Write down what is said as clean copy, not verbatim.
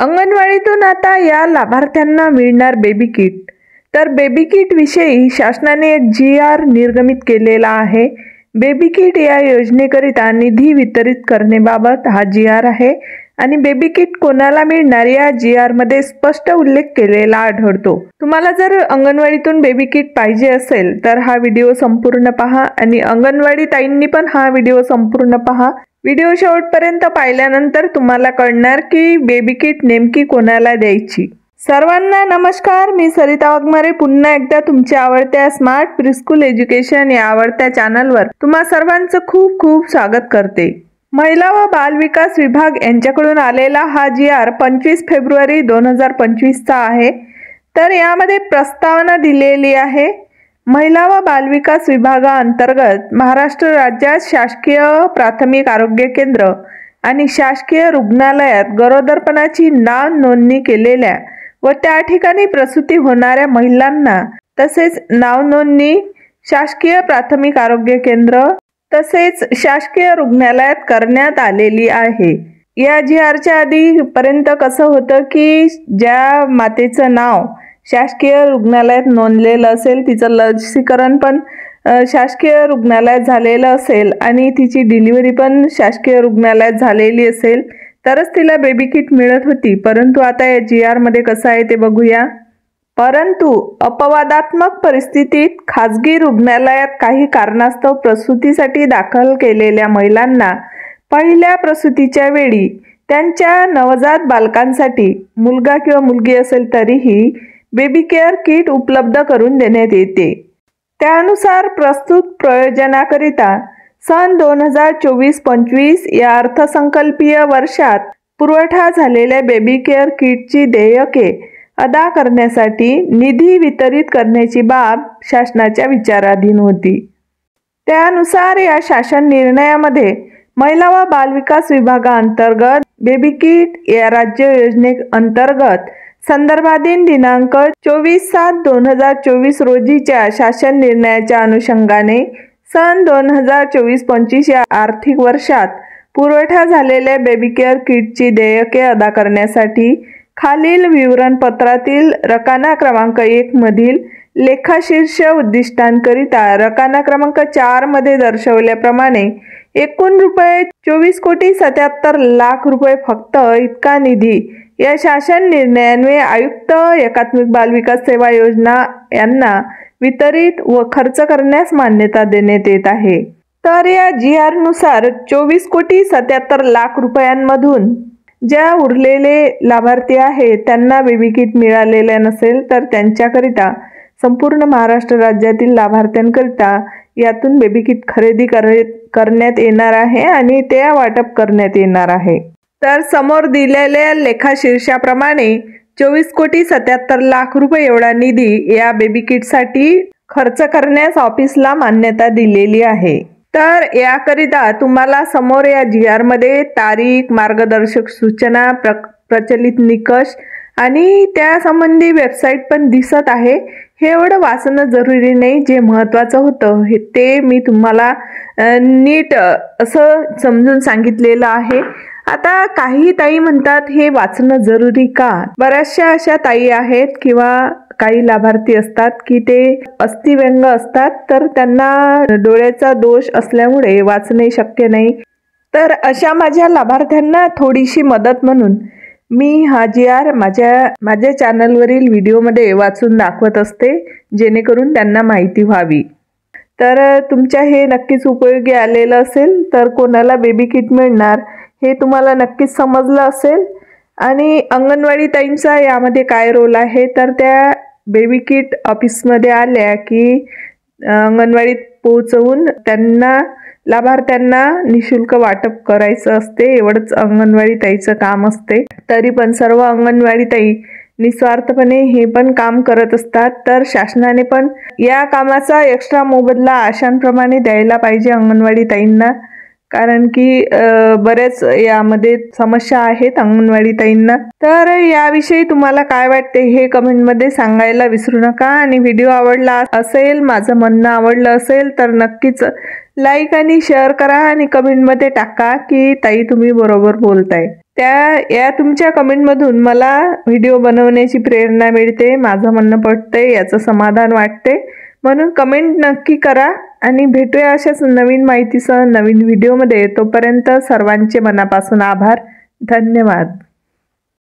अंगणवाडीतून आता या लाभार्थ्यांना मिळणार बेबी किट। तर बेबी किट विषयी शासनाने एक GR निर्गमित केलेला आहे। बेबी किट या योजनेकरिता निधी वितरित करण्याबाबत हा GR आहे आणि बेबी किट कोणाला मिळणार या GR मध्ये स्पष्ट उल्लेख केलेला आढळतो। तुम्हाला जर अंगणवाडीतून बेबी किट पाहिजे असेल तर हा व्हिडिओ संपूर्ण पहा आणि अंगणवाडी ताईंनी पण हा व्हिडिओ संपूर्ण पहा। व्हिडिओ शेवटपर्यंत पाहिल्यानंतर तुम्हाला कळणार की बेबी किट नेमकी कोणाला द्यायची। सर्वांना नमस्कार, मी सरिता वाघमारे पुन्हा एकदा तुमच्या आवडत्या स्मार्ट प्रीस्कूल एज्युकेशन या आवडत्या चॅनलवर तुम्हा सर्वांचं खूप खूप स्वागत करते। महिला व बाल विकास विभाग यांच्याकडून आलेला हा GR 25 फेब्रुवारी 2025 चा आहे। तर यामध्ये प्रस्तावना दिलेली आहे। महिला व बाल विकास विभागाअंतर्गत महाराष्ट्र राज्यात शासकीय प्राथमिक आरोग्य केंद्र आणि शासकीय रुग्णालयात गरोदरपणाची नाव नोंदणी केलेल्या व त्या ठिकाणी प्रसूती होणाऱ्या महिलांना तसेच नाव नोंदणी शासकीय प्राथमिक आरोग्य केंद्र तसेच शासकीय रुग्णालयात करण्यात आलेली आहे। या GRच्या आधी पर्यंत कसं होतं की ज्या मातेचं नाव शासकीय रुग्णालयात नोंदलेलं असेल, तिचं लसीकरण पण शासकीय रुग्णालयात झालेलं असेल आणि तिची डिलिव्हरी पण शासकीय रुग्णालयात झालेली असेल तरच तिला बेबी किट मिळत होती। परंतु आता या GR मध्ये कसं आहे ते बघूया। परंतु अपवादात्मक परिस्थितीत खाजगी रुग्णालयात काही कारणास्तव प्रसूतीसाठी दाखल केलेल्या महिलांना पहिल्या प्रसूतीच्या वेळी त्यांच्या नवजात बालकांसाठी मुलगा किंवा मुलगी असेल तरीही बेबी केअर किट उपलब्ध करून देण्यात येते। त्यानुसार प्रस्तुत प्रयोजनाकरिता सन 2024-25 या अर्थसंकल्पीय वर्षात पुरवठा झालेल्या बेबी केअर किटची देयके अदा करण्यासाठी निधी वितरित करण्याची बाब शासनाच्या विचाराधीन होती। त्यानुसार या शासन निर्णयामध्ये महिला व बाल विकास विभागाअंतर्गत बेबी किट या राज्य योजनेअंतर्गत संदर्भाधीन दिनांक 24/7/2024 रोजीच्या शासन निर्णयाच्या अनुषंगाने सन 2024-25 या आर्थिक वर्षात पुरवठा झालेल्या बेबी केअर किटची देयके अदा करण्यासाठी खालील विवरणपत्रातील रकाना क्रमांक 1 मधील लेखाशीर्ष उद्दिष्टांकरिता रकाना क्रमांक 4 मध्ये दर्शवल्याप्रमाणे एकूण रुपये 24,77,00,000 रुपये फक्त इतका निधी या शासन निर्णयान्वये आयुक्त एकात्मिक बाल विकास सेवा योजना यांना वितरित व खर्च करण्यास मान्यता देण्यात येत आहे। तर या GR नुसार 24,77,00,000 रुपयांमधून ज्या उरलेले लाभार्थी आहेत त्यांना बेबी किट मिळालेले नसेल तर त्यांच्याकरिता संपूर्ण महाराष्ट्र राज्यातील लाभार्थ्यांकरिता यातून बेबी किट खरेदी करण्यात येणार आहे आणि ते वाटप करण्यात येणार आहे। तर समोर दिलेल्या लेखाशीर्षाप्रमाणे 24,77,00,000 रुपये एवढा निधी या बेबी किटसाठी खर्च करण्यास ऑफिसला मान्यता दिलेली आहे। तर याकरिता तुम्हाला समोर या GR मध्ये तारीख, मार्गदर्शक सूचना, प्रचलित निकष आणि त्या संबंधी वेबसाईट पण दिसत आहे। हे एवढं वाचणं जरुरी नाही, जे महत्त्वाचं होतं ते मी तुम्हाला नीट असं समजून सांगितलेलं आहे। आता काही ताई म्हणतात हे वाचणं जरुरी का? बऱ्याचशा अशा ताई आहेत किंवा काही लाभार्थी असतात की ते अस्थिव्यंग असतात, तर त्यांना डोळ्याचा दोष असल्यामुळे वाचणे शक्य नाही। तर अशा माझ्या लाभार्थ्यांना थोडीशी मदत म्हणून मी हा GR माझ्या चॅनलवरील व्हिडिओमध्ये वाचून दाखवत असते, जेणेकरून त्यांना माहिती व्हावी। तर तुमच्या हे नक्कीच उपयोगी आलेलं असेल। तर कोणाला बेबी किट मिळणार हे तुम्हाला नक्कीच समजलं असेल आणि अंगणवाडी ताईंचा यामध्ये काय रोल आहे, तर त्या बेबी किट ऑफिसमध्ये आल्या की अंगणवाडीत पोहोचवून त्यांना लाभार्थ्यांना निशुल्क वाटप करायचं असते। एवढंच अंगणवाडी ताईचं काम असते। तरी पण सर्व अंगणवाडी ताई निस्वार्थपणे हे पण काम करत असतात। तर शासनाने पण या कामाचा एक्स्ट्रा मोबदला आशांप्रमाणे द्यायला पाहिजे अंगणवाडी ताईंना, कारण की बरेच यामध्ये समस्या आहेत अंगणवाडी ताईंना। तर याविषयी तुम्हाला काय वाटते हे कमेंटमध्ये सांगायला विसरू नका आणि व्हिडिओ आवडला असेल, माझं म्हणणं आवडलं असेल तर नक्कीच लाईक आणि शेअर करा आणि कमेंटमध्ये टाका की ताई तुम्ही बरोबर बोलताय। या तुमच्या कमेंटमधून मला व्हिडिओ बनवण्याची प्रेरणा मिळते, माझं म्हणणं पटते, याचं समाधान वाटते. म्हणून कमेंट नक्की करा आणि भेटूया अशाच नवीन माहितीसह नवीन व्हिडिओमध्ये. तोपर्यंत सर्वांचे मनापासून आभार. धन्यवाद.